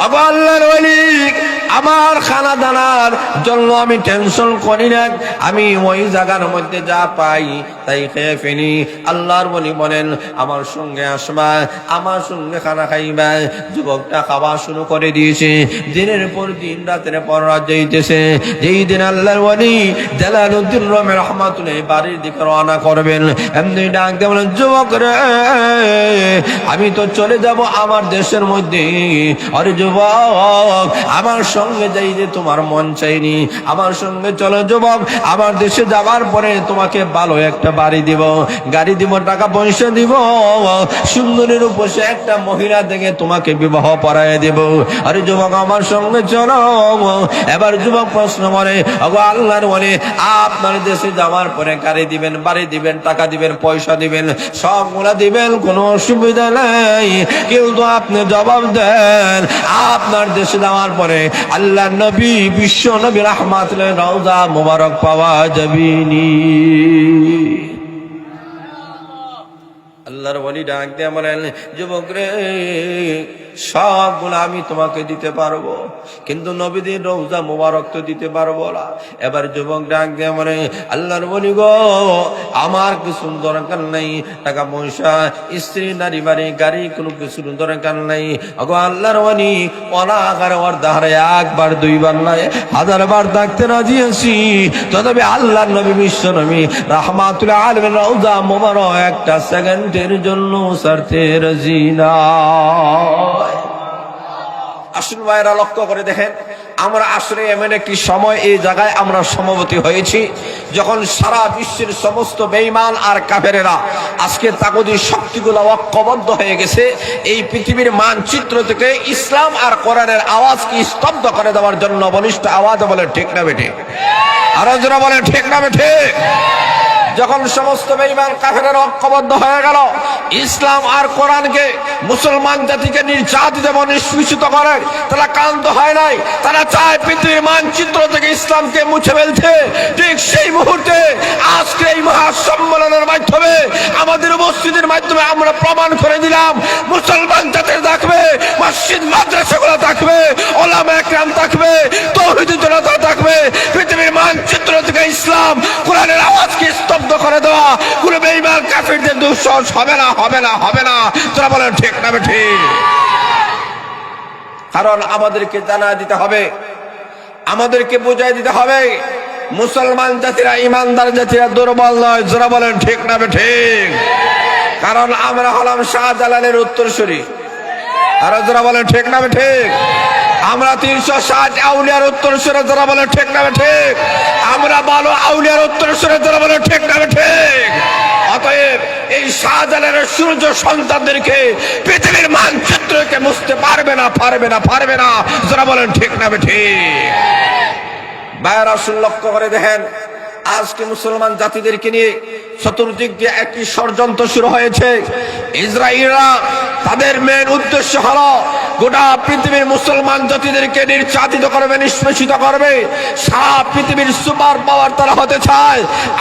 ওগো আল্লাহর ওলি, আমার খানা দানার জন্য আমি টেনশন করি না, আমি ওই জায়গার মধ্যে যা পাই তাই খেয়ে ফেলি। আল্লাহর ওলি বলেন, আমার সঙ্গে আসবা, আমার সঙ্গে খানা খাইবা। যুবকটা খাওয়া শুরু করে দিয়েছে। দিনের পর দিন, রাতের পর রাত যাইতেছে। যেই দিন আল্লাহর ওলি জালালউদ্দিন রুমি রাহমাতুল্লাহ বাড়ির দিকে রওনা করবেন, এমনি ডাক দিয়ে বলেন, যুবক রে, আমি তো চলে যাব আমার দেশের মধ্যে। আরে যুবক, আমার সঙ্গে যাই যে তোমার মন চাইনি, আমার সঙ্গে চলো যুবক। আমার দেশে যাওয়ার পরে তোমাকে ভালো একটা বাড়ি দিব, গাড়ি দিব, টাকা পয়সা দিব, সুন্দরীর উপসে একটা মহিলা দেখে তোমাকে বিবাহ পড়ায় দেব। আরে যুবক, আমার সঙ্গে চলো। এবার যুবক প্রশ্ন করে, ওগো আল্লাহর ওলি, আপনার দেশে যাওয়ার পরে গাড়ি দিবেন, বাড়ি দিবেন, টাকা দিবেন, পয়সা দিবেন, সবগুলা দিবেন, কোনো অসুবিধা নাই, কিন্তু আপনি জবাব দেন, আপনার দেশে যাওয়ার পরে আল্লাহর নবী, বিশ্ব নবী রাহমাতুল্লাহ রওজা মুবারক পাওয়া যাবেনি। আল্লাহর ওলি ডাক দিয়ে বলেন, যুবক রে, সবগুলো আমি তোমাকে দিতে পারবো, কিন্তু নবীদের রওজা মুবারক তো দিতে পারবো না। এবার যুবক ডাক দিয়ে বলে, আল্লাহর ওলি গো, আমার কিছু দরকার নাই, টাকা পয়সা, স্ত্রী, নারী, বাড়ি, গাড়ি, কোনো কিছু দরকার নাই। ওগো আল্লাহর ওলি, অনাগার ওর দাহারে একবার, দুইবার নয়, 1000 বার ডাকতে রাজি আছি, তবে আল্লাহর নবী, বিশ্ব নবী রাহমাতুল আলামিন রওজা মুবারক একটা সেকেন্ডের জন্য ছাড়তে রাজি না। আসুন ভাইরা, লক্ষ্য করে দেখেন, আমরা আসলে এমন একটি সময়, এই জায়গায় আমরা সমবতী হয়েছি, যখন সারা বিশ্বের সমস্ত বেঈমান আর কাফেরেরা আজকে তাগুতি শক্তিগুলো ঐক্যবদ্ধ হয়ে গেছে। এই পৃথিবীর মানচিত্র থেকে ইসলাম আর কোরআনের আওয়াজকে স্তব্ধ করে দেওয়ার জন্য বলিষ্ঠ আওয়াজে বলে, ঠিক না বেঠে? আরো যারা বলে, ঠিক না বেঠে? যখন সমস্ত বেঈমান কাফেররা ঐক্যবদ্ধ হয়ে গেল, ইসলাম আর কোরআনকে, মুসলমান জাতিকে নির্যাতিত এবং নিষ্পেষিত করে, তারা কান্ত হয় নাই, তারা চায় পৃথিবীর মানচিত্র থেকে ইসলামকে মুছে ফেলতে। ঠিক সেই মুহূর্তে আজকে এই মহাসম্মেলনের মাধ্যমে, আমাদের উপস্থিতির মাধ্যমে আমরা প্রমাণ করে দিলাম, মুসলমান জাতির থাকবে, মসজিদ মাদ্রাসাগুলো থাকবে, ওলামা একরাম থাকবে, তাওহীদের জনতা থাকবে। পৃথিবীর মানচিত্র থেকে ইসলাম কোরআনের আওয়াজকে স্তব্ধ করে দেওয়া কোন বেঈমান কাফিরদের দুঃসাহস হবে না, হবে না, হবে না। তোরা বলেন, ঠিক না ঠিক? কারণ আমাদেরকে জানা দিতে হবে, আমাদেরকে বুঝাই দিতে হবে, মুসলমান জাতিরা, ইমানদার জাতিরা দুর্বল নয়। যারা বলেন, ঠিক না ঠিক? কারণ আমরা হলাম শাহজালালের উত্তরসূরি। আর যারা বলেন, ঠিক না ঠিক? আমরা 360 আউলিয়ার উত্তরসূরি। যারা বলেন, ঠিক না ঠিক? আমরা ভালো আউলিয়ার উত্তরসূরি। যারা বলেন, ঠিক না ঠিক? অতএব এই শাহজালালের সূর্য সন্তানদেরকে পৃথিবীর মানচিত্রকে মুছতে পারবে না, পারবে না, পারবে না। যারা বলেন, ঠিক না ঠিক? ভাইরা, লক্ষ্য করে দেখেন, আজকে মুসলমান জাতিদেরকে নিয়ে চতুর্দিক দিয়ে একটি ষড়যন্ত্র শুরু হয়েছে। ইসরায়েলরা তাদের মেন উদ্দেশ্য হলো গোটা পৃথিবীর মুসলমান জাতিদেরকে নির্যাতিত করবে, নিষ্পেষিত করবে। সারা পৃথিবীর সুপার পাওয়ার তারা হতে চায়।